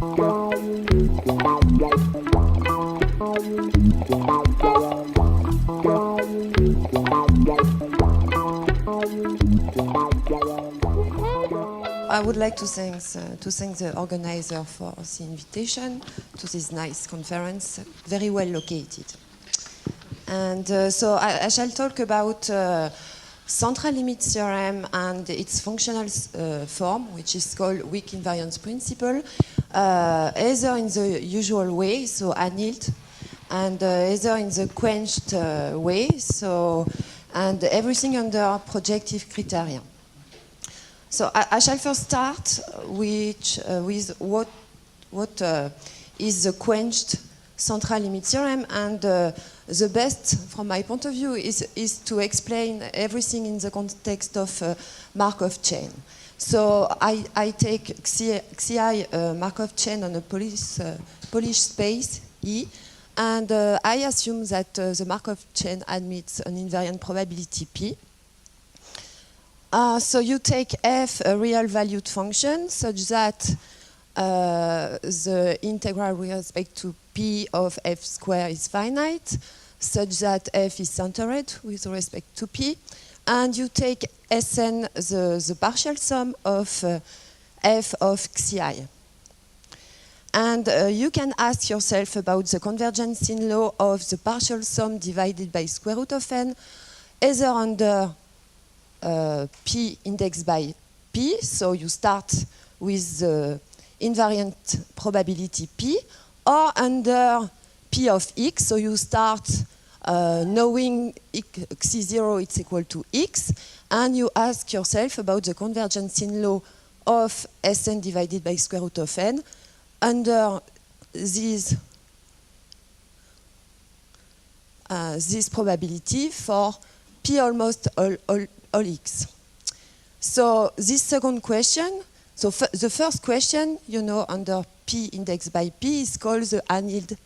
I would like to thank the organizer for the invitation to this nice conference, very well located. And so I shall talk about central limit theorem and its functional form, which is called weak invariance principle, either in the usual way, so annealed, and either in the quenched way, so, and everything under projective criteria. So I shall first start with what is the quenched central limit theorem, and the best, from my point of view, is to explain everything in the context of Markov chain. So I take Xi Markov chain on a Polish space E, and I assume that the Markov chain admits an invariant probability P. So you take f a real valued function such that the integral with respect to p of f squared is finite, such that f is centered with respect to p, and you take Sn the partial sum of f of Xi. And you can ask yourself about the convergence in law of the partial sum divided by square root of n, either under P indexed by P, so you start with the invariant probability P, or under P of X, so you start knowing Xi0 is equal to X, and you ask yourself about the convergence in law of Sn divided by square root of n under this probability for P almost all X. So this second question, so the first question, you know, under P indexed by P is called the annealed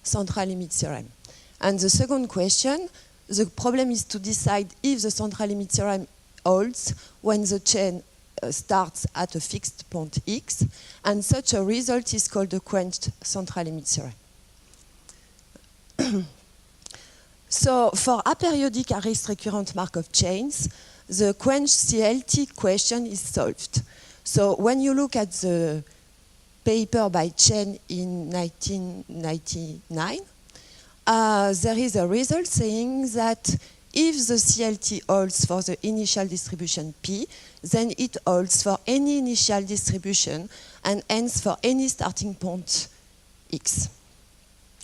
central limit theorem. And the second question, the problem is to decide if the central limit theorem holds when the chain starts at a fixed point X, and such a result is called the quenched central limit theorem. So for aperiodic Harris recurrent Markov chains, the quenched CLT question is solved. So when you look at the paper by Chen in 1999, there is a result saying that if the CLT holds for the initial distribution P, then it holds for any initial distribution and hence for any starting point X.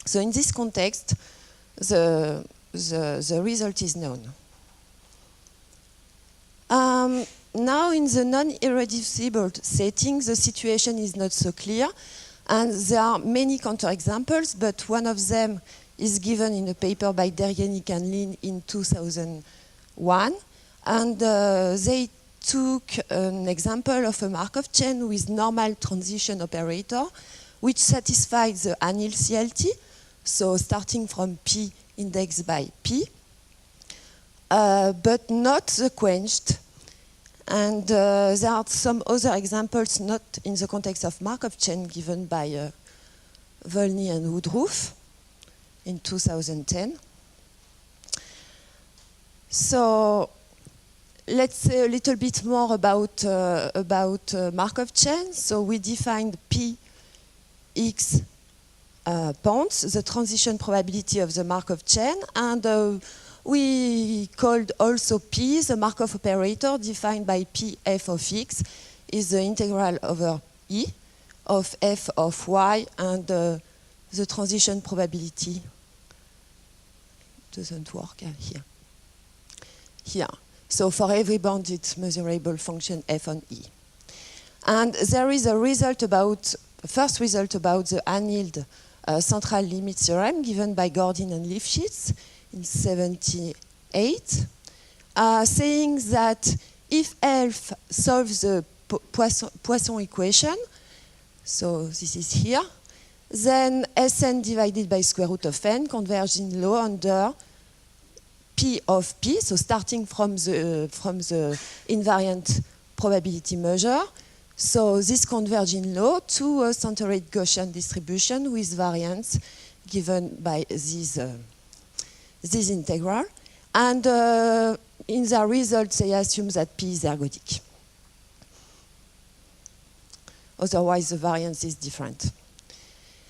So in this context, the result is known. Now in the non-irreducible setting, the situation is not so clear, and there are many counterexamples, but one of them is given in a paper by Deryenik and Lin in 2001, and they took an example of a Markov chain with normal transition operator, which satisfies the annealed CLT, so starting from P indexed by P, but not the quenched. And there are some other examples not in the context of Markov chain given by Volny and Woodruff in 2010. So let's say a little bit more about Markov chain. So we defined P X points, the transition probability of the Markov chain, and we called also P the Markov operator defined by P f of X is the integral over E of f of Y, and the transition probability doesn't work here. Here. So for every bounded measurable function f on E. And there is a result about, first result about the annealed central limit theorem given by Gordin and Lifshitz in 1978, saying that if F solves the Poisson equation, so this is here, then Sn divided by square root of n converges in law under P of P, so starting from the invariant probability measure, So this converge in law to a centered Gaussian distribution with variance given by this integral. And in their results, they assume that P is ergodic. Otherwise, the variance is different.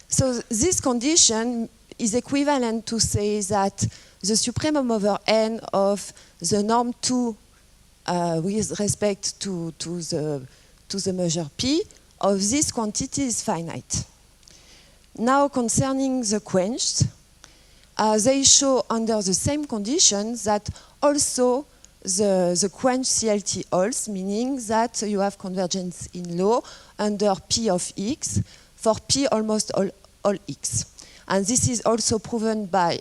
So this condition is equivalent to say that the supremum over n of the norm 2 with respect to the measure P of this quantity is finite. Now, concerning the quenched, they show under the same conditions that also the quenched CLT holds, meaning that you have convergence in law under P of x for P almost all x. And this is also proven by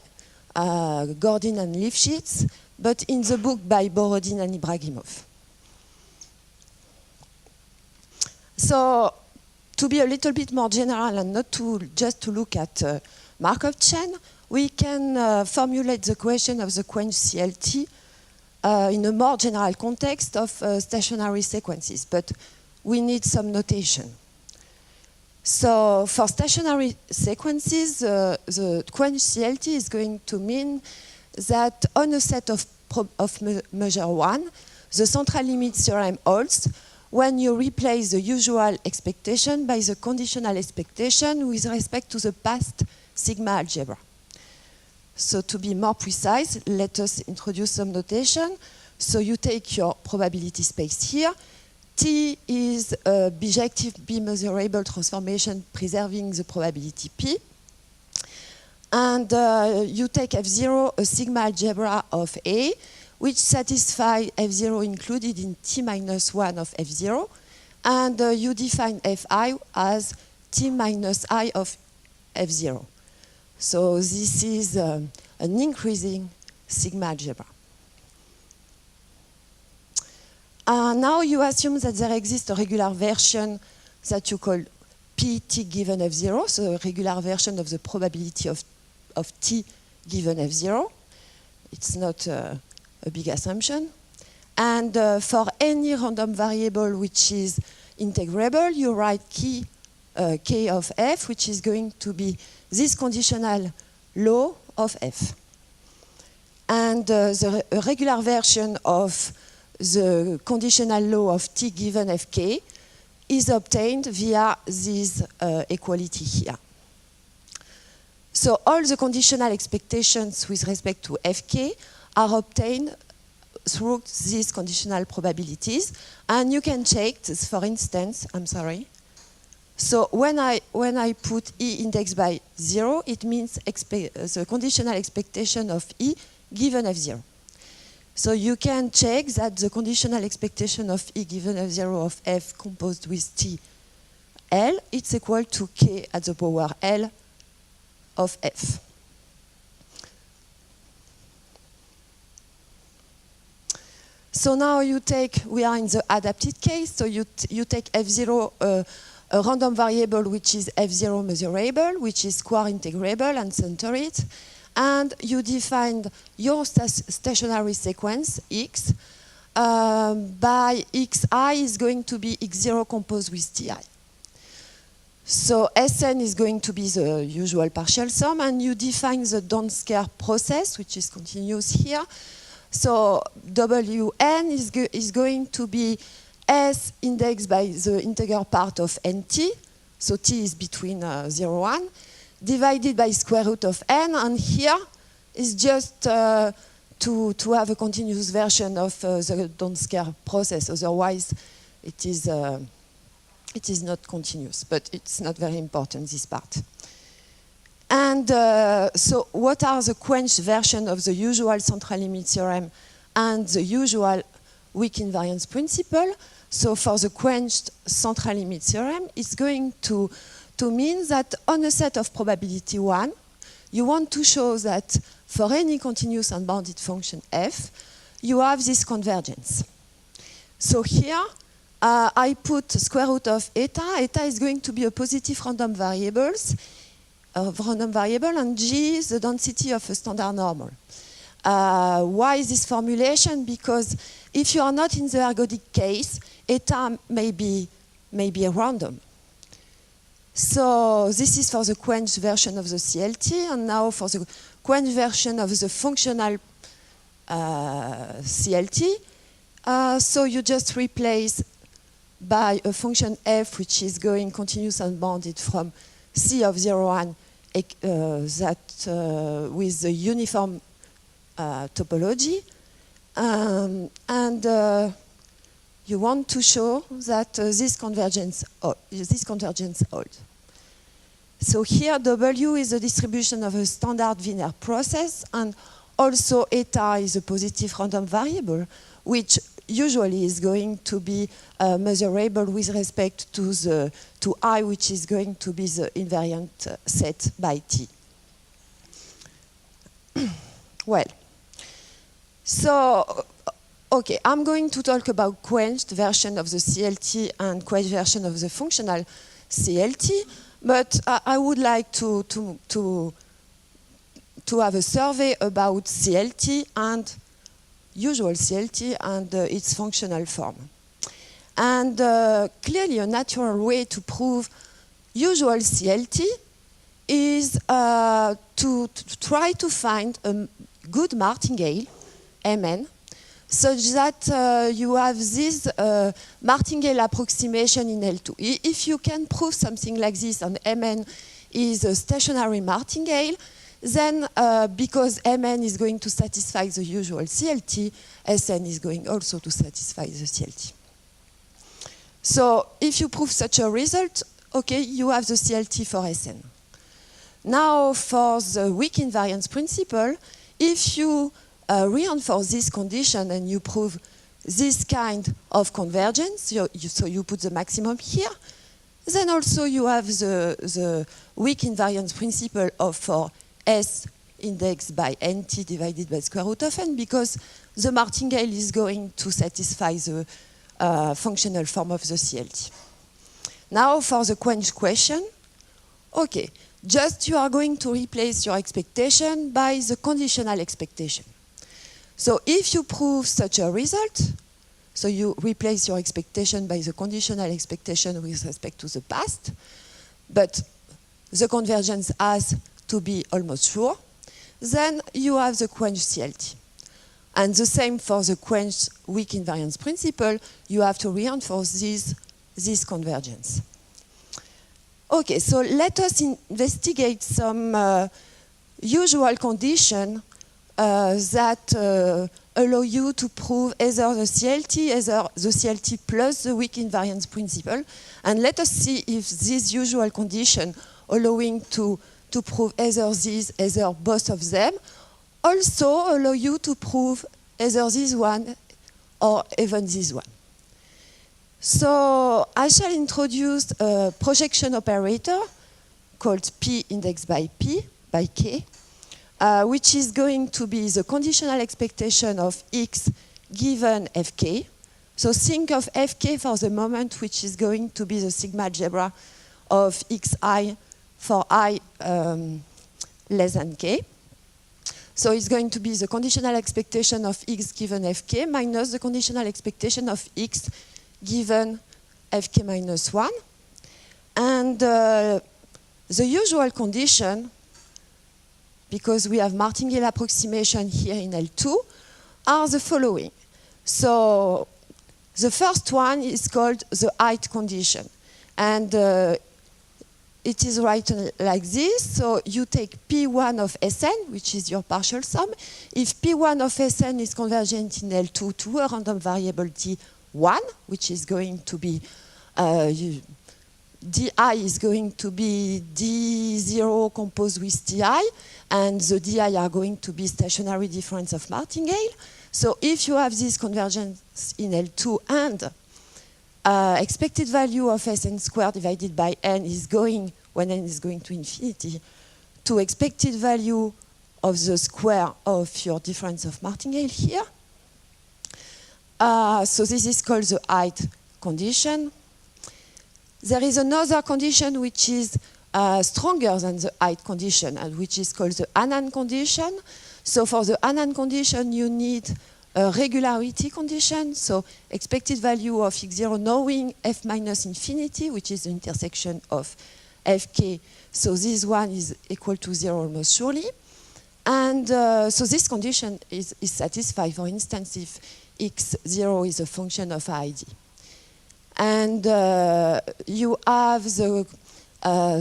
Gordin and Lifshitz, but in the book by Borodin and Ibragimov. So, to be a little bit more general and not just to look at Markov chain, we can formulate the question of the quenched CLT in a more general context of stationary sequences, but we need some notation. So for stationary sequences, the quenched CLT is going to mean that on a set of measure 1, the central limit theorem holds when you replace the usual expectation by the conditional expectation with respect to the past sigma algebra. So to be more precise, let us introduce some notation. So you take your probability space here. T is a bijective B-measurable transformation preserving the probability P. And you take F0, a sigma algebra of A, which satisfies F0 included in T minus 1 of F0. And you define Fi as T minus I of F0. So this is an increasing sigma algebra. Now you assume that there exists a regular version that you call Pt given F0, so a regular version of the probability of T given F0. It's not a big assumption. And for any random variable which is integrable, you write K of F, which is going to be this conditional law of F. And the regular version of the conditional law of T given Fk is obtained via this equality here. So all the conditional expectations with respect to Fk are obtained through these conditional probabilities. And you can check this, for instance, So when I put E indexed by 0, it means the conditional expectation of E given F0. So you can check that the conditional expectation of E given F0 of F composed with T L, it's equal to K at the power L of F. So now we are in the adapted case, so you take F0, a random variable which is F0 measurable, which is square integrable and center it. And you define your stationary sequence, X, by Xi is going to be X0 composed with Ti. So Sn is going to be the usual partial sum, and you define the Donsker process, which is continuous here. So Wn is going to be S indexed by the integer part of Nt, so T is between 0 and 1, divided by square root of n, and here is just to have a continuous version of the Donsker process. Otherwise, it is not continuous, but it's not very important, this part. And so what are the quenched version of the usual central limit theorem and the usual weak invariance principle? So for the quenched central limit theorem, it's going to mean that on a set of probability 1, you want to show that for any continuous unbounded function f, you have this convergence. So here, I put square root of eta. Eta is going to be a positive random variable, and G is the density of a standard normal. Why this formulation? Because if you are not in the ergodic case, eta may be may be random. So this is for the quenched version of the CLT, and now for the quenched version of the functional CLT. So you just replace by a function f, which is going continuous unbounded from C of 0, 1, with the uniform topology. And you want to show that this convergence holds. So here W is the distribution of a standard Wiener process, and also eta is a positive random variable, which usually is going to be measurable with respect to I, which is going to be the invariant set by T. Well, so, okay, I'm going to talk about quenched version of the CLT and quenched version of the functional CLT, but I would like to have a survey about CLT and usual CLT and its functional form. And clearly a natural way to prove usual CLT is to try to find a good martingale, Mn, such that you have this martingale approximation in L2. If you can prove something like this and Mn is a stationary martingale, then because Mn is going to satisfy the usual CLT, Sn is going also to satisfy the CLT. So if you prove such a result, okay, you have the CLT for Sn. Now for the weak invariance principle, if you reinforce this condition and you prove this kind of convergence, so you put the maximum here, then also you have the weak invariance principle for S indexed by nt divided by square root of n, because the martingale is going to satisfy the functional form of the CLT. Now for the quenched question, okay, just you are going to replace your expectation by the conditional expectation. So if you prove such a result, so you replace your expectation by the conditional expectation with respect to the past, but the convergence has to be almost sure, then you have the quenched CLT. And the same for the quenched weak invariance principle, you have to reinforce this convergence. Okay, so let us investigate some usual condition that allow you to prove either the CLT, either the CLT plus the weak invariance principle. And let us see if this usual condition allowing to prove either these, either both of them, also allow you to prove either this one or even this one. So I shall introduce a projection operator called P indexed by P, by K, which is going to be the conditional expectation of X given Fk. So think of Fk for the moment, which is going to be the sigma algebra of Xi for I less than K. So it's going to be the conditional expectation of X given Fk minus the conditional expectation of X given Fk minus 1. And the usual condition, because we have martingale approximation here in L2, are the following. So the first one is called the height condition. And it is written like this. So you take P1 of Sn, which is your partial sum. If P1 of Sn is convergent in L2 to a random variable T1, which is going to be di is going to be d0 composed with ti, and the di are going to be stationary difference of martingale. So if you have this convergence in L2 and expected value of Sn squared divided by n is going, when n is going to infinity, to expected value of the square of your difference of martingale here. So this is called the height condition. There is another condition which is stronger than the height condition, and which is called the Annan condition. So for the Annan condition, you need a regularity condition, so expected value of x0 knowing f minus infinity, which is the intersection of fk. So this one is equal to 0 almost surely. And so this condition is satisfied, for instance, if x0 is a function of id. And you have the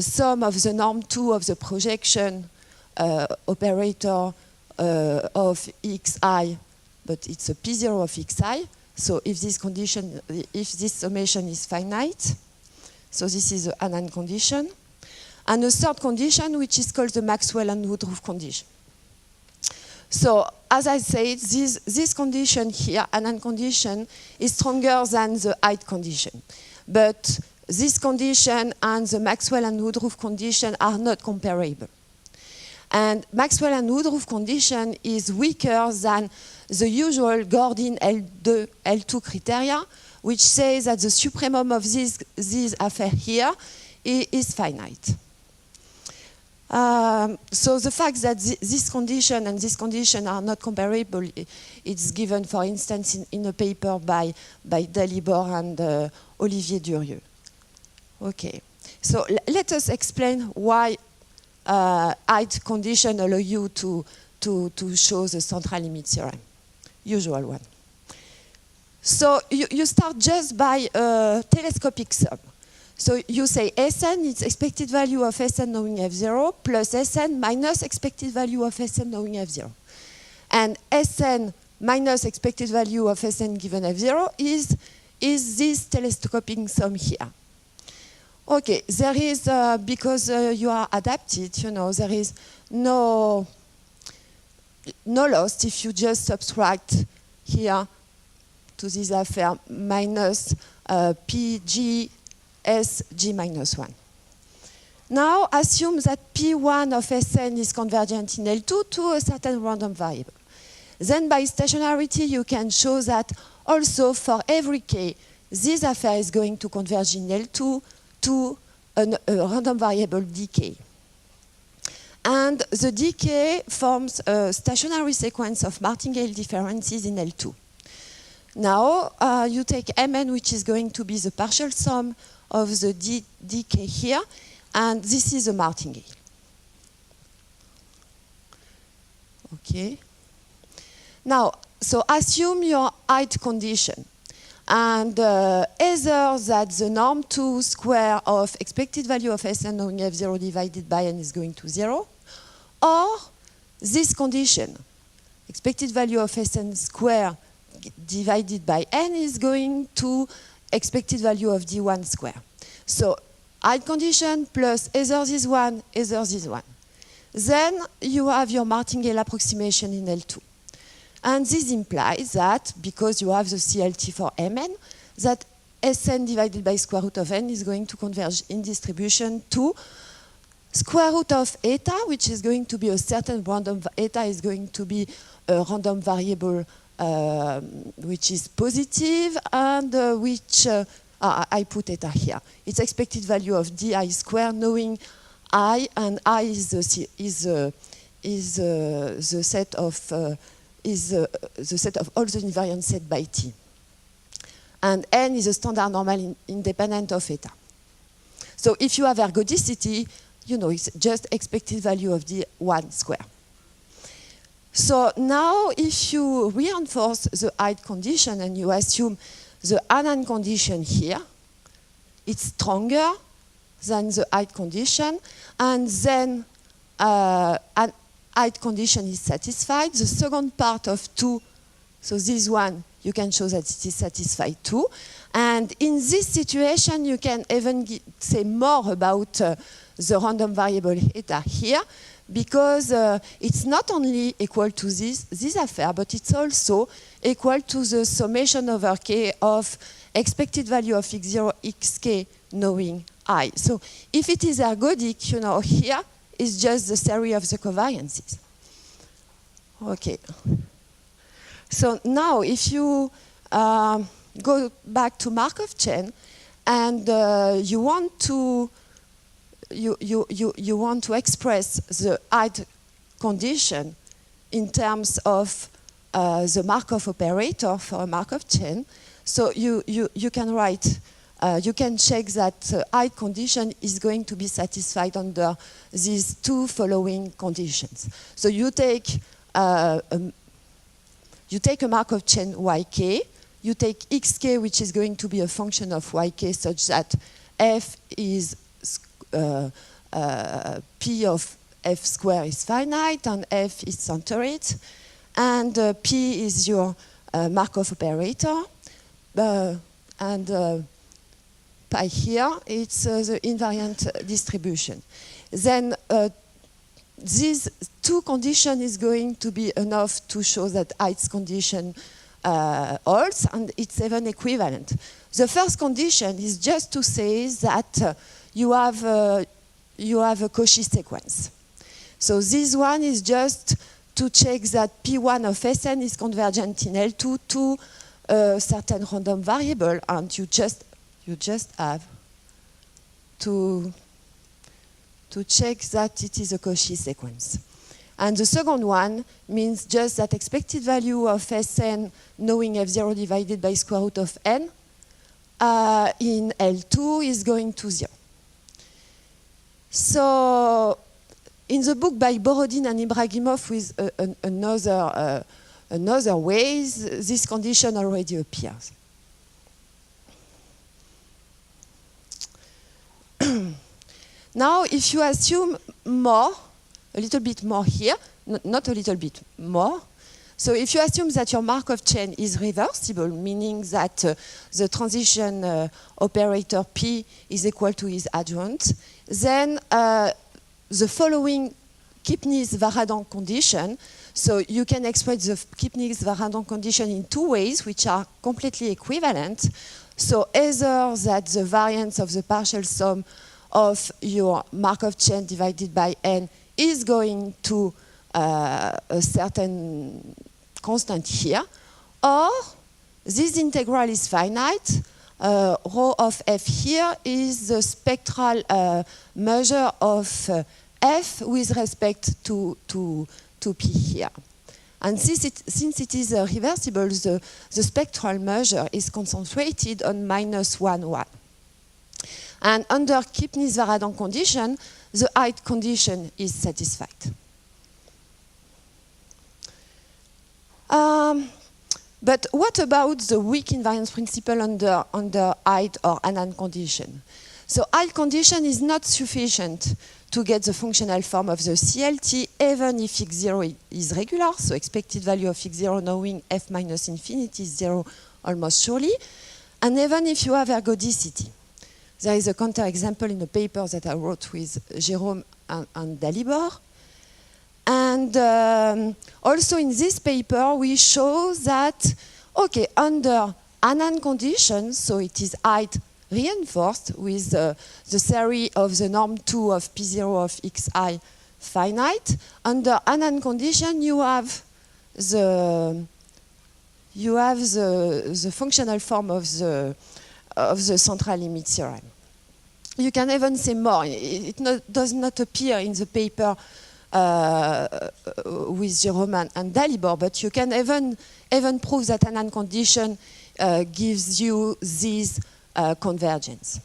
sum of the norm 2 of the projection operator of xi, but it's a p0 of xi. So if this condition, if this summation is finite, so this is the Anand condition. And a third condition, which is called the Maxwell and Woodruff condition. So, as I said, this condition here, Anand condition, is stronger than the height condition. But this condition and the Maxwell and Woodruff condition are not comparable. And Maxwell and Woodruff condition is weaker than the usual Gordin L2 criteria, which says that the supremum of this affair here is finite. So the fact that this condition and this condition are not comparable, it's given, for instance, in a paper by Dalibor and Olivier Durieux. Okay, so let us explain why height condition allow you to show the central limit theorem, usual one. So you start just by a telescopic sum. So you say Sn is expected value of Sn knowing f0 plus Sn minus expected value of Sn knowing f0. And Sn minus expected value of Sn given f0 is this telescopic sum here. Okay, there is, because you are adapted, you know, there is no loss if you just subtract here to this affair minus pg sg minus 1. Now assume that P1 of Sn is convergent in L2 to a certain random variable. Then by stationarity you can show that also for every k, this affair is going to converge in L2 to a random variable dk. And the dk forms a stationary sequence of martingale differences in L2. Now you take Mn, which is going to be the partial sum of the dk here, and this is a martingale. Okay. Now, so assume your height condition, and either that the norm 2 square of expected value of Sn knowing f0 divided by n is going to 0, or this condition, expected value of Sn square divided by n is going to expected value of d1 square. So height condition plus either this one, either this one. Then you have your martingale approximation in L2. And this implies that, because you have the CLT for Mn, that Sn divided by square root of n is going to converge in distribution to square root of eta, which is going to be a certain random, eta is going to be a random variable which is positive, and which I put eta here. It's expected value of di square, knowing I, and I is the set of all the invariant set by t, and n is a standard normal independent of eta. So if you have ergodicity, you know it's just expected value of d1 square. So now if you reinforce the height condition and you assume the Anand condition here, it's stronger than the height condition, and then an height condition is satisfied. The second part of 2, so this one, you can show that it is satisfied too. And in this situation, you can even say more about the random variable eta here, because it's not only equal to this affair, but it's also equal to the summation over k of expected value of x0 xk knowing I. So if it is ergodic, you know, here is just the theory of the covariances. Okay. So now if you go back to Markov chain and you want to you want to express the height condition in terms of the Markov operator for a Markov chain. So you can write, you can check that I condition is going to be satisfied under these two following conditions. So you take a Markov chain yk, you take xk, which is going to be a function of yk such that f is p of f square is finite and f is centered, and p is your Markov operator, and pi here, it's the invariant distribution. Then these two conditions is going to be enough to show that ith condition holds, and it's even equivalent. The first condition is just to say that you have a Cauchy sequence. So this one is just to check that P1 of Sn is convergent in L2 to a certain random variable, and you just have to check that it is a Cauchy sequence. And the second one means just that expected value of Sn knowing f0 divided by square root of n in L2 is going to 0. So in the book by Borodin and Ibragimov with another ways, this condition already appears. Now, if you assume more, a little bit more here, not a little bit more, so if you assume that your Markov chain is reversible, meaning that the transition operator P is equal to its adjoint, then the following Kipnis-Varadhan condition, so you can express the Kipnis-Varadhan condition in two ways, which are completely equivalent. So either that the variance of the partial sum of your Markov chain divided by n is going to a certain constant here, or this integral is finite. Rho of f here is the spectral measure of f with respect to p here. And since it is reversible, the spectral measure is concentrated on -1, 1. And under Kipnis-Varadhan condition, the ith condition is satisfied. But what about the weak invariance principle under ith or Annan condition? So ith condition is not sufficient to get the functional form of the CLT, even if x0 is regular, so expected value of x0 knowing f minus infinity is 0 almost surely, and even if you have ergodicity. There is a counterexample in the paper that I wrote with Jérôme and Dalibor. And also in this paper, we show that, okay, under Annan conditions, so it is ith reinforced with the theory of the norm 2 of P0 of xi finite. Under Annan condition, you have the functional form of the central limit theorem. You can even say more. It does not appear in the paper with Jérôme and Dalibor, but you can even prove that Annan condition gives you this convergence.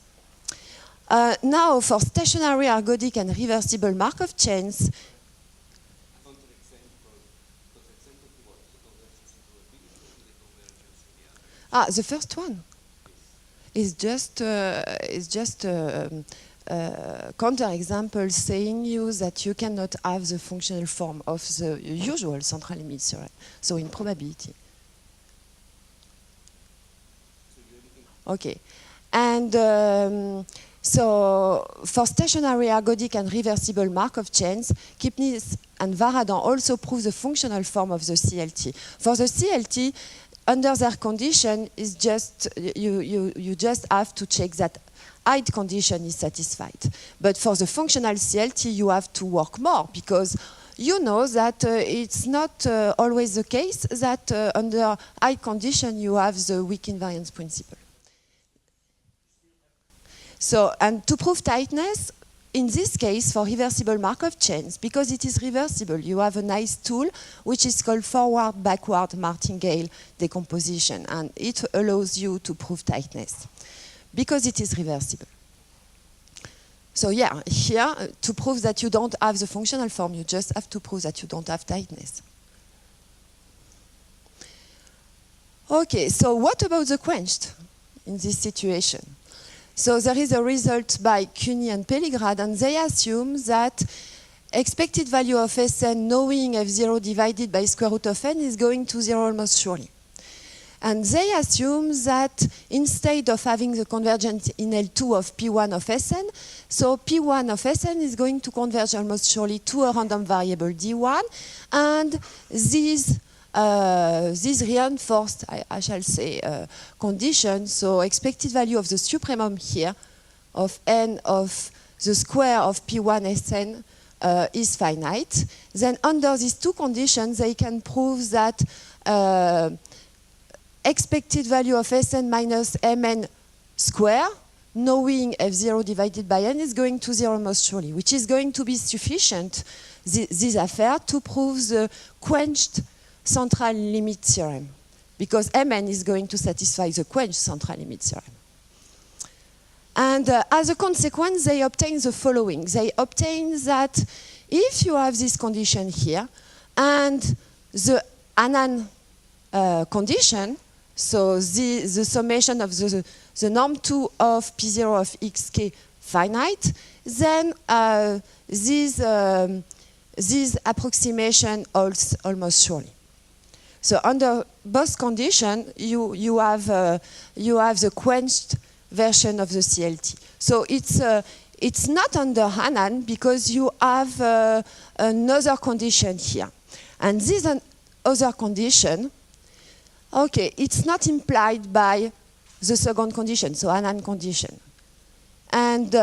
Now, for stationary ergodic and reversible Markov chains, the first one is just counterexample saying you that you cannot have the functional form of the usual central limit theorem, so in probability. Okay, and so for stationary ergodic and reversible Markov chains, Kipnis and Varadhan also prove the functional form of the CLT. For the CLT, under their condition is just you just have to check that ith condition is satisfied. But for the functional CLT, you have to work more because you know that it's not always the case that under ith condition you have the weak invariance principle. So, and to prove tightness, in this case, for reversible Markov chains, because it is reversible, you have a nice tool which is called forward-backward martingale decomposition, and it allows you to prove tightness because it is reversible. So yeah, here, to prove that you don't have the functional form, you just have to prove that you don't have tightness. Okay, so what about the quenched in this situation? So there is a result by Cuny and Pelligrad, and they assume that expected value of Sn knowing F0 divided by square root of n is going to 0 almost surely. And they assume that instead of having the convergence in L2 of P1 of Sn, so P1 of Sn is going to converge almost surely to a random variable D1, and these reinforced, I shall say, condition, so expected value of the supremum here of n of the square of P1 Sn is finite. Then under these two conditions, they can prove that expected value of Sn minus Mn square, knowing F0 divided by n, is going to 0 most surely, which is going to be sufficient, this affair, to prove the quenched central limit theorem, because Mn is going to satisfy the quenched central limit theorem. And as a consequence, they obtain the following. They obtain that if you have this condition here, and the Annan condition, so the summation of the norm 2 of P0 of xk finite, then this approximation holds almost surely. So under both conditions, you have the quenched version of the CLT. So it's not under Annan because you have another condition here, and this other condition, okay, it's not implied by the second condition, so Annan condition. And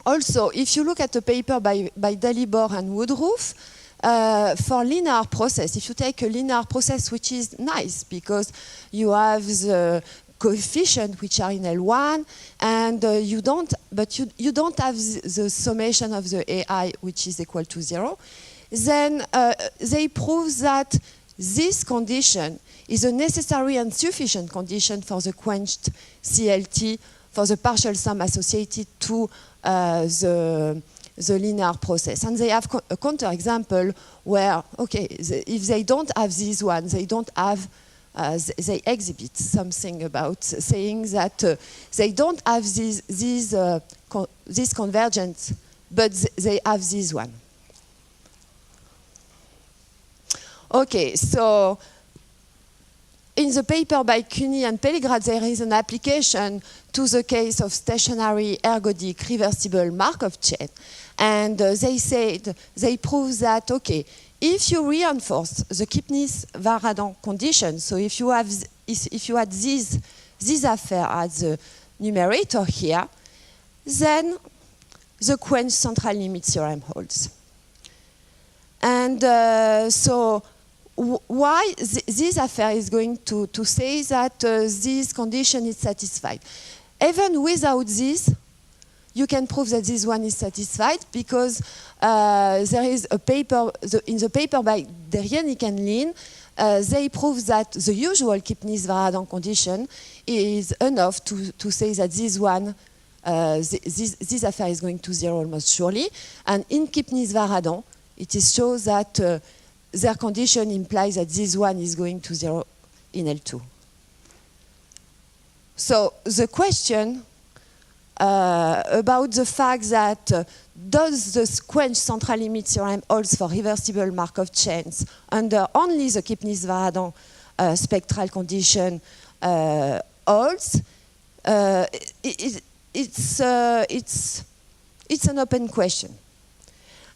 also, if you look at the paper by Dalibor and Woodruff, for linear process, if you take a linear process, which is nice because you have the coefficient which are in L1, and you don't have the summation of the AI which is equal to 0, then they prove that this condition is a necessary and sufficient condition for the quenched CLT for the partial sum associated to the linear process. And they have a counterexample where, okay, if they don't have this one, they don't have, they exhibit something about saying that they don't have this convergence, but they have this one. Okay, so in the paper by Cuny and Pelligrad, there is an application to the case of stationary ergodic reversible Markov chain. And they prove that, okay, if you reinforce the Kipnis-Varadhan condition, so if you had this affair as the numerator here, then the quenched central limit theorem holds. And so why this affair is going to say that this condition is satisfied. Even without this, you can prove that this one is satisfied because there is a paper, in the paper by Derjenik and Lin, they prove that the usual Kipnis-Varadhan condition is enough to say that this one, this affair is going to 0 almost surely. And in Kipnis-Varadhan, it is shown that their condition implies that this one is going to 0 in L2. So the question about the fact that does the quenched central limit theorem holds for reversible Markov chains under only the Kipnis-Varadhan spectral condition holds, it's an open question.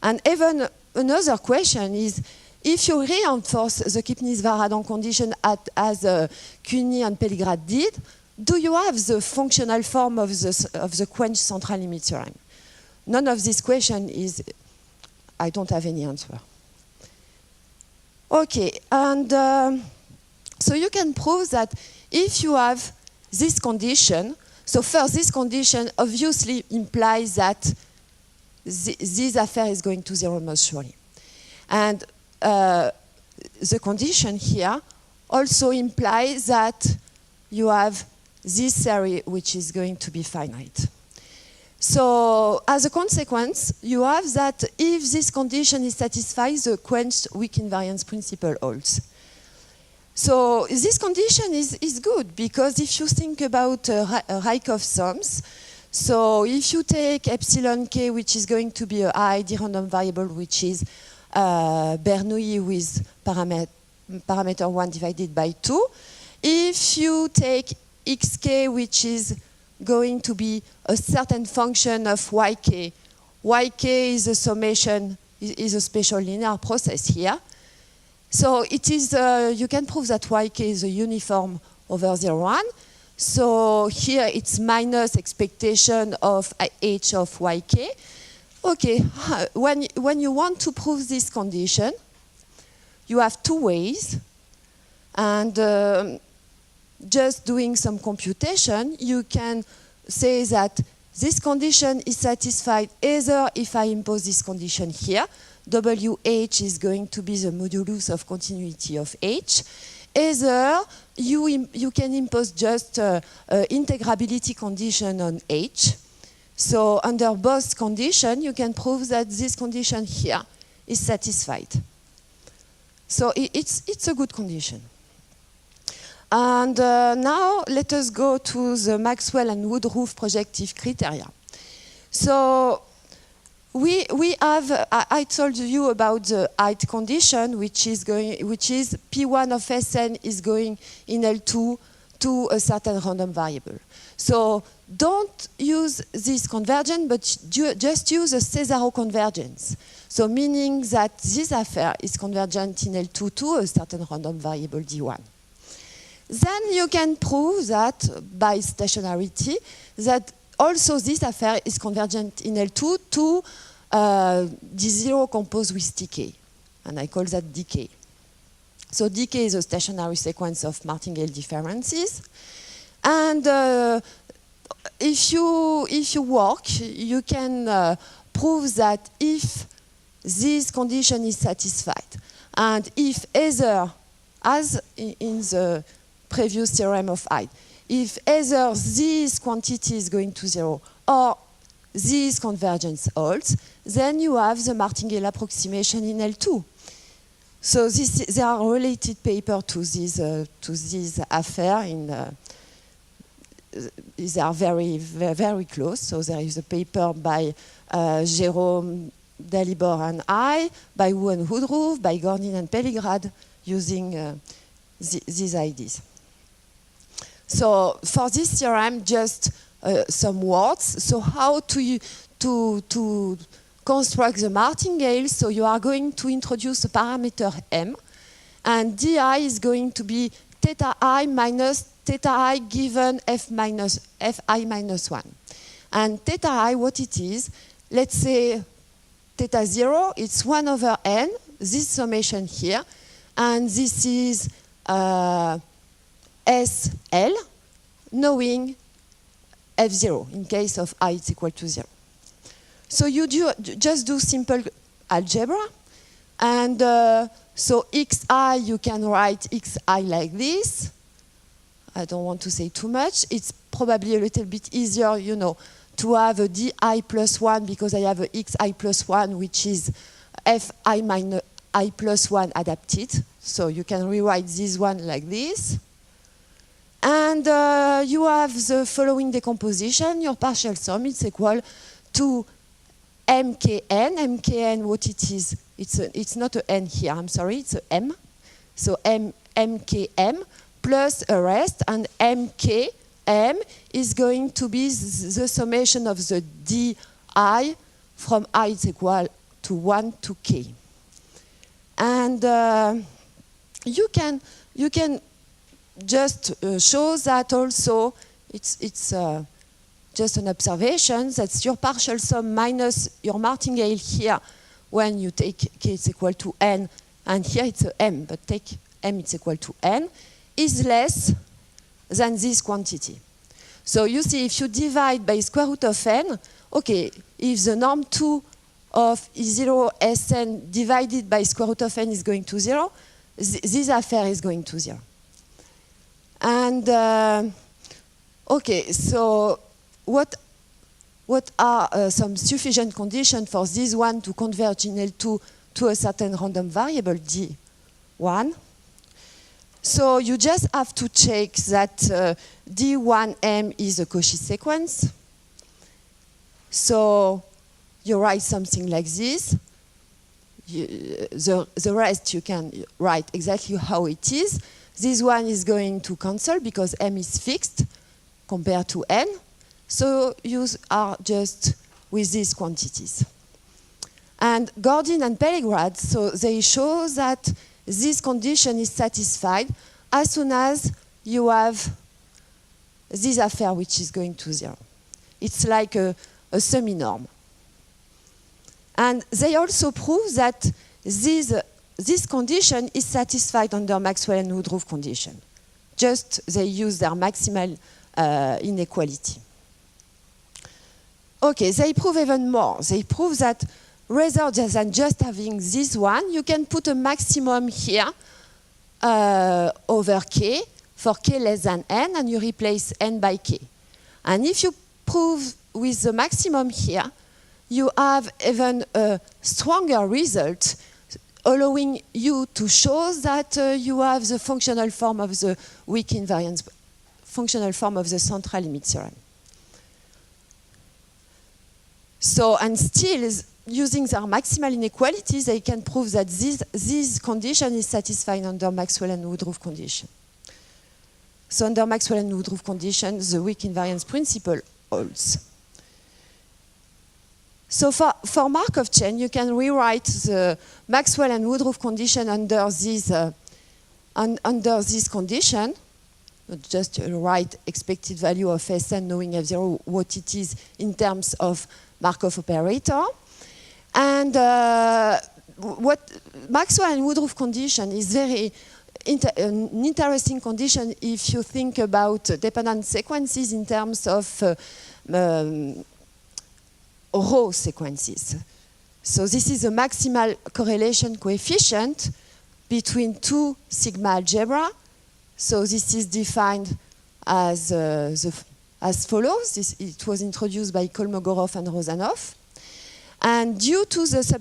And even another question is, if you reinforce the Kipnis-Varadhan condition as Cuny and Pelligrad did, do you have the functional form of the quenched central limit theorem? None of this question is, I don't have any answer. Okay, and so you can prove that if you have this condition, So first, this condition obviously implies that this affair is going to zero most surely. And the condition here also implies that you have this series which is going to be finite. So as a consequence, you have that if this condition is satisfied, the quenched weak invariance principle holds. So this condition is good because if you think about Rykov sums, so if you take epsilon k, which is going to be a ID random variable, which is Bernoulli with parameter 1 divided by 2, if you take xk, which is going to be a certain function of yk is a summation, is a special linear process here. So it is, you can prove that yk is a uniform over 0, 1. So here it's minus expectation of h of yk. Okay, when you want to prove this condition, you have two ways. And just doing some computation, you can say that this condition is satisfied either if I impose this condition here, WH is going to be the modulus of continuity of H. Either you can impose just integrability condition on H. So under both conditions, you can prove that this condition here is satisfied. So it's a good condition. And now let us go to the Maxwell and Woodruff projective criteria. So we have, I told you about the height condition, which is P1 of Sn is going in L2 to a certain random variable. So don't use this convergence, but just use a Cesaro convergence. So meaning that this affair is convergent in L2 to a certain random variable D1. Then you can prove that by stationarity that also this affair is convergent in L2 to D0 composed with dk. And I call that dk. So dk is a stationary sequence of martingale differences. And if you work, you can prove that if this condition is satisfied, and if either, as in the previous theorem of height, if either this quantity is going to 0 or this convergence holds, then you have the martingale approximation in L2. So there are related papers to this affair. They are very, very close. So there is a paper by Jérôme, Dalibor and I, by Wu and Woodruff, by Gordin and Pelligrad, using these ideas. So for this theorem, just some words. So how to construct the martingale? So you are going to introduce a parameter m, and di is going to be theta I minus theta I given fi minus 1. And theta I, what it is, let's say theta 0, it's 1 over n, this summation here, and this is SL, knowing F0 in case of I is equal to 0. So you just do simple algebra, and so xi, you can write xi like this. I don't want to say too much. It's probably a little bit easier, you know, to have a di plus 1 because I have a xi plus 1, which is fi minus I plus 1 adapted. So you can rewrite this one like this. And you have the following decomposition. Your partial sum is equal to mkn. Mkn, what it is, it's not an n here, I'm sorry, it's an m. So mkm plus a rest, and mkm is going to be the summation of the di from I is equal to 1 to k. And you can just show that also it's just an observation that's your partial sum minus your martingale here when you take k is equal to n, and here it's a m, but take m is equal to n, is less than this quantity. So you see, if you divide by square root of n, okay, if the norm 2 of E0 Sn divided by square root of n is going to 0, this affair is going to 0. And okay, so what are some sufficient conditions for this one to converge in L2 to a certain random variable D1? So you just have to check that D1M is a Cauchy sequence. So you write something like this. The rest you can write exactly how it is. This one is going to cancel because M is fixed compared to N. So you are just with these quantities. And Gordin and Pellegrad, so they show that this condition is satisfied as soon as you have this affair which is going to 0. It's like a semi-norm. And they also prove that this condition is satisfied under Maxwell and Woodruff condition. Just they use their maximal inequality. Okay, they prove even more. They prove that rather than just having this one, you can put a maximum here over k for k less than n, and you replace n by k. And if you prove with the maximum here, you have even a stronger result, allowing you to show that you have the functional form of the weak invariance, functional form of the central limit theorem. So, and still, using their maximal inequalities, they can prove that this condition is satisfied under Maxwell and Woodruff condition. So under Maxwell and Woodruff condition, the weak invariance principle holds. So for Markov chain, you can rewrite the Maxwell and Woodruff condition under this condition. Just write expected value of Sn knowing F0 what it is in terms of Markov operator. And what Maxwell and Woodruff condition is very an interesting condition if you think about dependent sequences in terms of row sequences. So this is a maximal correlation coefficient between two sigma algebra. So this is defined as follows. It was introduced by Kolmogorov and Rozanov. And due to the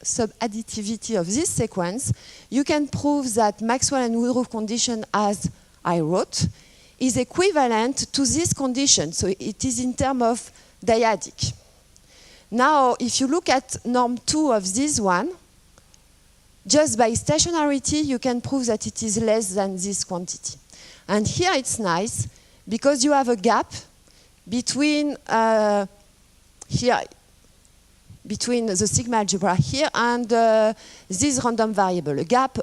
subadditivity of this sequence, you can prove that Maxwell and Woodruff condition, as I wrote, is equivalent to this condition. So it is in terms of dyadic. Now, if you look at norm 2 of this one, just by stationarity, you can prove that it is less than this quantity. And here it's nice, because you have a gap between between the sigma algebra here and this random variable, a gap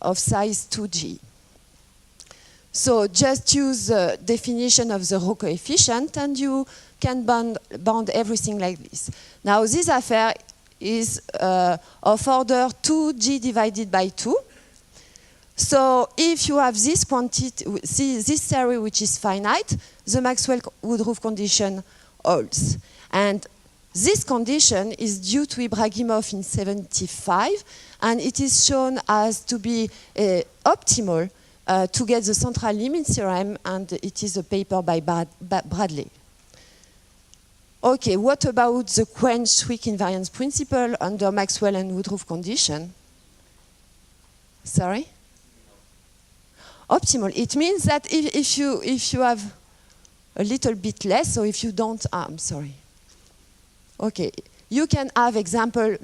of size 2g. So just use the definition of the row coefficient and you can bound everything like this. Now this affair is of order 2g divided by 2. So if you have this quantity, this theory which is finite, the Maxwell-Woodruff condition holds. And this condition is due to Ibragimov in 1975, and it is shown as to be optimal to get the central limit theorem, and it is a paper by Bradley. Okay, what about the quench weak invariance principle under Maxwell and Woodruff condition? Sorry? Optimal. It means that if you have a little bit less, so if you don't, I'm sorry. Okay, you can have example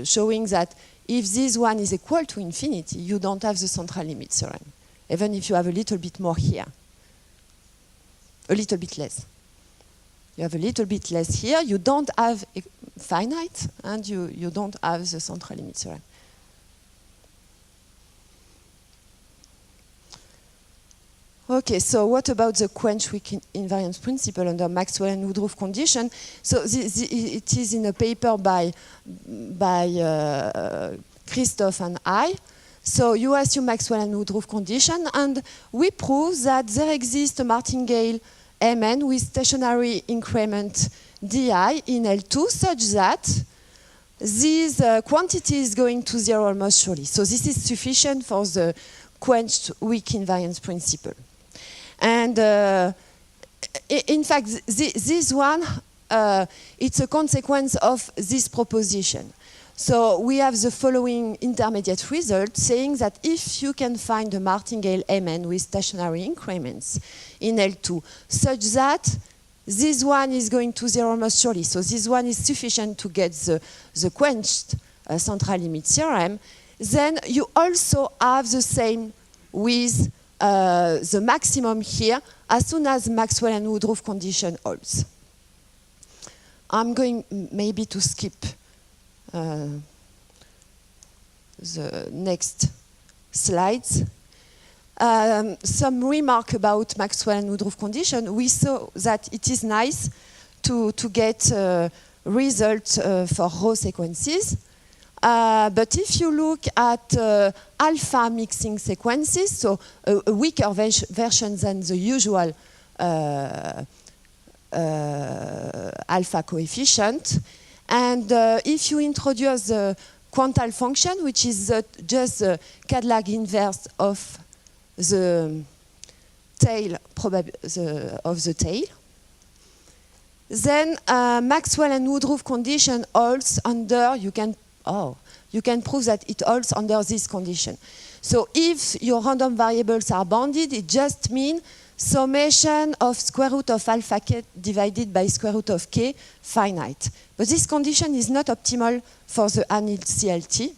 showing that if this one is equal to infinity, you don't have the central limit theorem, even if you have a little bit more here, a little bit less. You have a little bit less here, you don't have finite, and you don't have the central limit theorem. Okay, so what about the quench weak invariance principle under Maxwell and Woodruff condition? So it is in a paper by Christoph and I. So you assume Maxwell and Woodruff condition, and we prove that there exists a martingale Mn with stationary increment di in L2 such that this quantity is going to 0 almost surely. So this is sufficient for the quenched weak invariance principle. And in fact, this one, it's a consequence of this proposition. So we have the following intermediate result saying that if you can find a martingale Mn with stationary increments in L2 such that this one is going to 0 almost surely, so this one is sufficient to get the quenched central limit theorem, then you also have the same with the maximum here as soon as Maxwell and Woodruff condition holds. I'm going maybe to skip the next slides. Some remark about Maxwell and Woodruff condition. We saw that it is nice to get results for row sequences. But if you look at alpha mixing sequences, so a weaker version than the usual alpha coefficient, and if you introduce the quantile function, which is just the Cadillac inverse of the tail of the tail, then Maxwell and Woodruff condition holds under, you can prove that it holds under this condition. So if your random variables are bounded, it just means summation of square root of alpha k divided by square root of k finite. But this condition is not optimal for the annealed CLT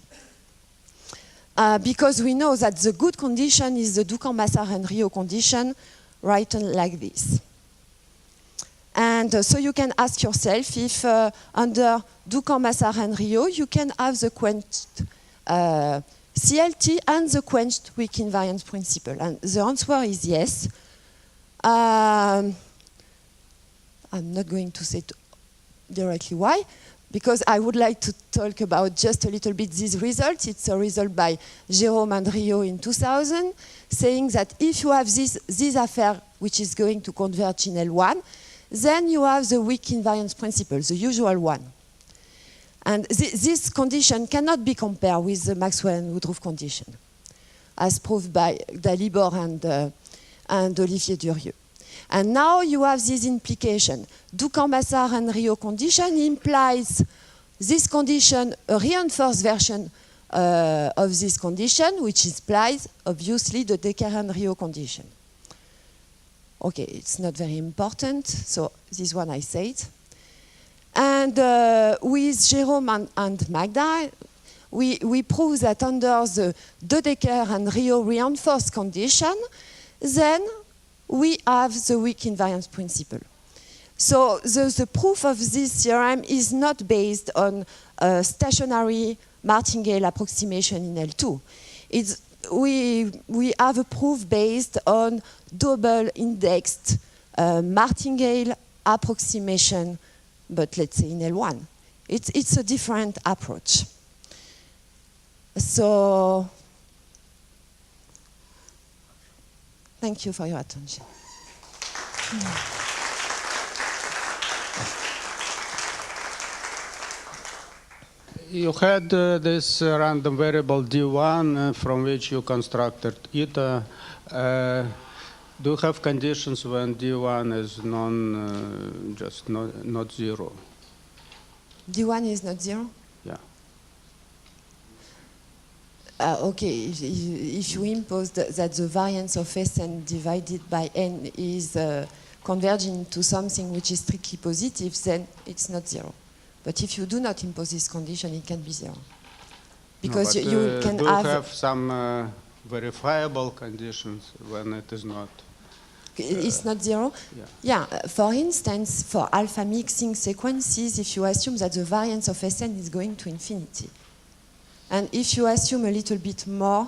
because we know that the good condition is the Duncan-Massard and Rio condition written like this. And so you can ask yourself if under Duncan-Massard and Rio you can have the quenched CLT and the quenched weak invariance principle. And the answer is yes. I'm not going to say directly why, because I would like to talk about just a little bit this result. It's a result by Jérôme and Rio in 2000, saying that if you have this affair which is going to converge in L1, then you have the weak invariance principle, the usual one. And this condition cannot be compared with the Maxwell and Woodruff condition, as proved by Dalibor and Olivier Durieux. And now you have this implication. Duncan-Massard and Rio condition implies this condition, a reinforced version of this condition, which implies, obviously, the Decker and Rio condition. Okay, it's not very important, so this one I said. And with Jérôme and Magda, we prove that under the De Decker and Rio reinforced condition, then we have the weak invariance principle. So the proof of this theorem is not based on a stationary martingale approximation in L2. We have a proof based on double indexed martingale approximation, but let's say in L1. It's a different approach. So thank you for your attention. You had this random variable D1 from which you constructed eta. Do you have conditions when D1 is not zero? D1 is not zero? Yeah. Okay, if you impose that the variance of Sn divided by n is converging to something which is strictly positive, then it's not zero. But if you do not impose this condition, it can be zero. Because you can have some verifiable conditions when it is not. It's not zero? Yeah. For instance, for alpha mixing sequences, if you assume that the variance of Sn is going to infinity, and if you assume a little bit more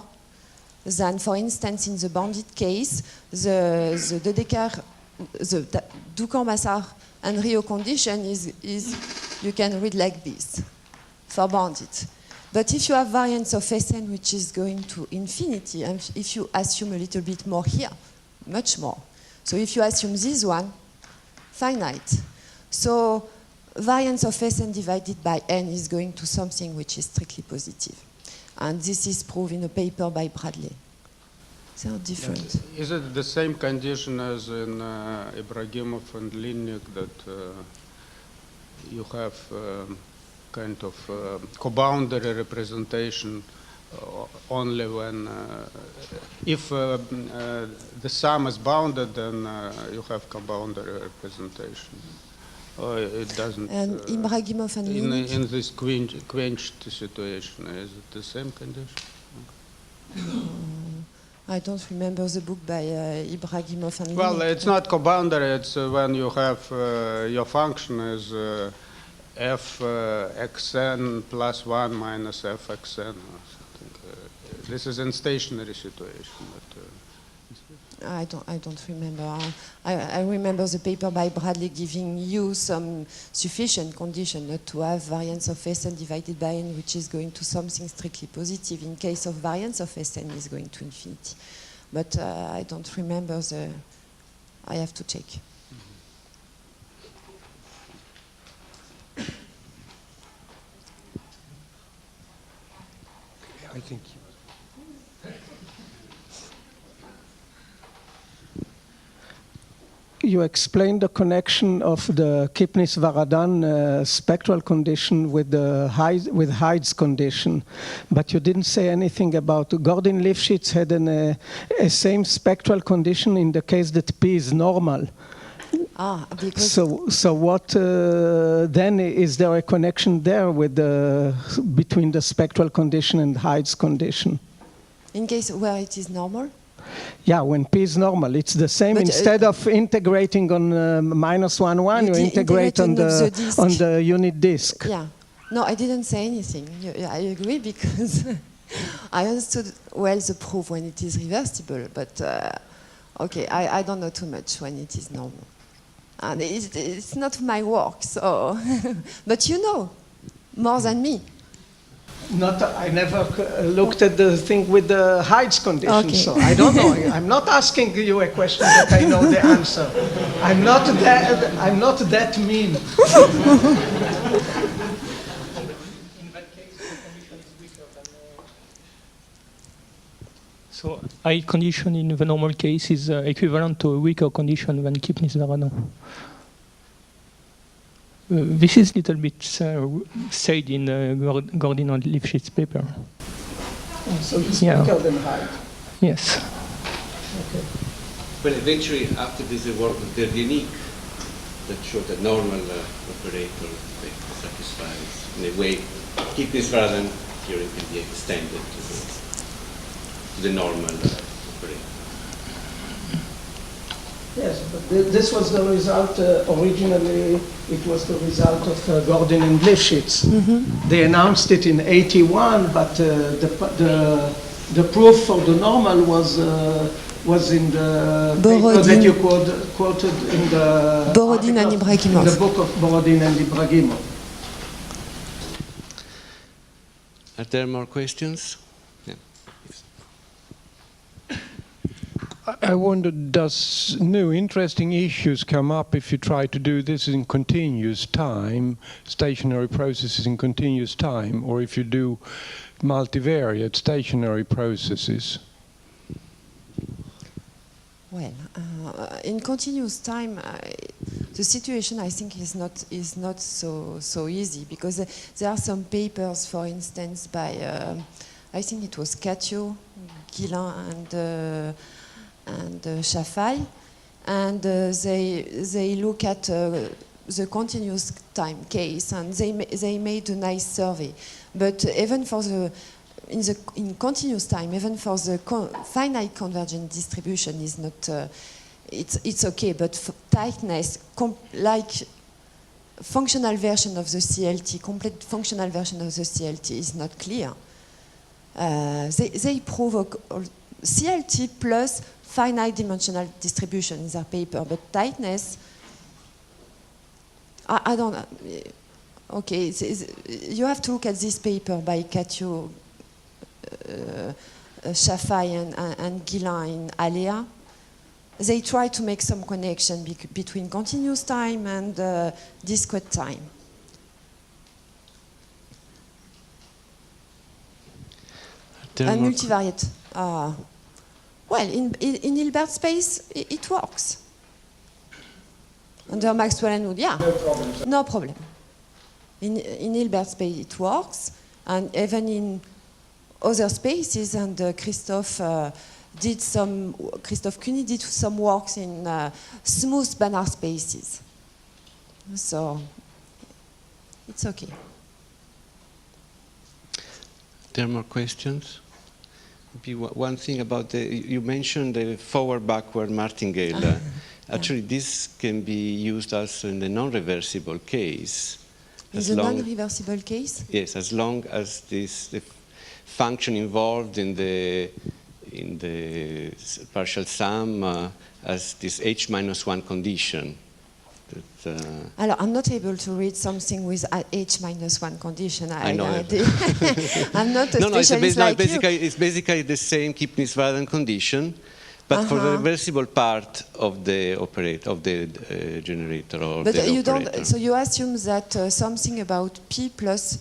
than, for instance, in the bounded case, the De Decker, the Duncan-Massard and Rio condition is you can read like this for bounded. But if you have variance of Sn which is going to infinity, and if you assume a little bit more here, much more. So if you assume this one, finite. So variance of Sn divided by n is going to something which is strictly positive. And this is proved in a paper by Bradley. They are different. Is it the same condition as in Ibragimov and Linnik that you have kind of co-boundary representation only when, if the sum is bounded, then you have co-boundary representation? Or it doesn't? And Ibragimov and Linnik? In this quenched situation, is it the same condition? I don't remember the book by Ibragimov and Linnik. Well, it's not co-boundary, it's when you have your function is f xn plus 1 minus f xn or something. This is in stationary situation. But, I don't remember. I remember the paper by Bradley giving you some sufficient condition not to have variance of Sn divided by n, which is going to something strictly positive. In case of variance of Sn is going to infinity. But I don't remember the. I have to check. I think. You explained the connection of the Kipnis-Varadhan spectral condition with the Hyde's condition, but you didn't say anything about Gordon-Lifshitz had a same spectral condition in the case that P is normal. Because so what then is there a connection there with between the spectral condition and Hyde's condition? In case where it is normal? Yeah, when P is normal, it's the same. But instead of integrating on -1,1, you integrate on the unit disk. Yeah. No, I didn't say anything. I agree because I understood well the proof when it is reversible, but okay, I don't know too much when it is normal. And it's not my work, so but you know more than me. I never looked at the thing with the Hyde's condition, okay. So I don't know. I'm not asking you a question that I know the answer. I'm not that mean. So Hyde condition in the normal case is equivalent to a weaker condition than Kipnis-Varadhan. This is a little bit said in Gordon and Lifshitz paper. So it's weaker than Hyde. Yes. Okay. Well, eventually, after this work with Derdianic, that showed that normal operator satisfies, in a way, Kipnis-Varadhan theorem can be extended to the normal operator. Yes, but this was the result, originally it was the result of Gordon and Lifshitz. Mm-hmm. They announced it in '81, but the proof for the normal was in the paper that you quoted in the Borodin and Ibragimov. In the book of Borodin and Ibragimov. Are there more questions? Yeah. I wonder, does new interesting issues come up if you try to do this in continuous time, stationary processes in continuous time, or if you do multivariate stationary processes? Well, in continuous time, the situation I think is not so easy because there are some papers, for instance, by I think it was Cattio, Guillain, and Chaffay, and they look at the continuous time case, and they made a nice survey. But even for in continuous time, even for the finite convergent distribution is not. It's okay, but for tightness, like functional version of the CLT, complete functional version of the CLT is not clear. They prove CLT plus finite dimensional distribution in their paper, but tightness, I don't know. Okay, you have to look at this paper by Katio Shafai and Guillain in Alea. They try to make some connection between continuous time and discrete time. And multivariate. Well, in Hilbert space, it works. Under Maxwell and Wood, yeah. No problem. No problem. In Hilbert space, it works. And even in other spaces, and Christoph Kühne did some works in smooth Banach spaces. So it's okay. There are more questions? Maybe one thing about you mentioned the forward-backward martingale. Actually, this can be used also in the non-reversible case. In the non-reversible case? Yes, as long as the function involved in the partial sum has this h-1 condition. Alors, I'm not able to read something with h-1 condition. I know. I'm not a specialist like you. It's basically the same Kipnis-Vaden condition, but for the reversible part of the operator, of the generator or but the you operator. don't. So you assume that something about p plus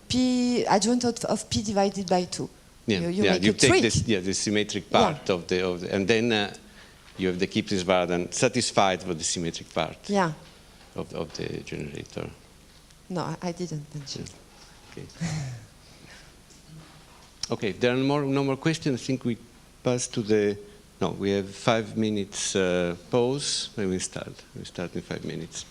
p adjoint of p divided by 2. Yeah, you take this, the symmetric part of the, and then you have the Kipnis-Vaden satisfied with the symmetric part of the generator. No, I didn't mention. Okay. Okay, if there are no more questions, I think we pass to the. No, we have 5 minutes pause. Then we start. We start in 5 minutes.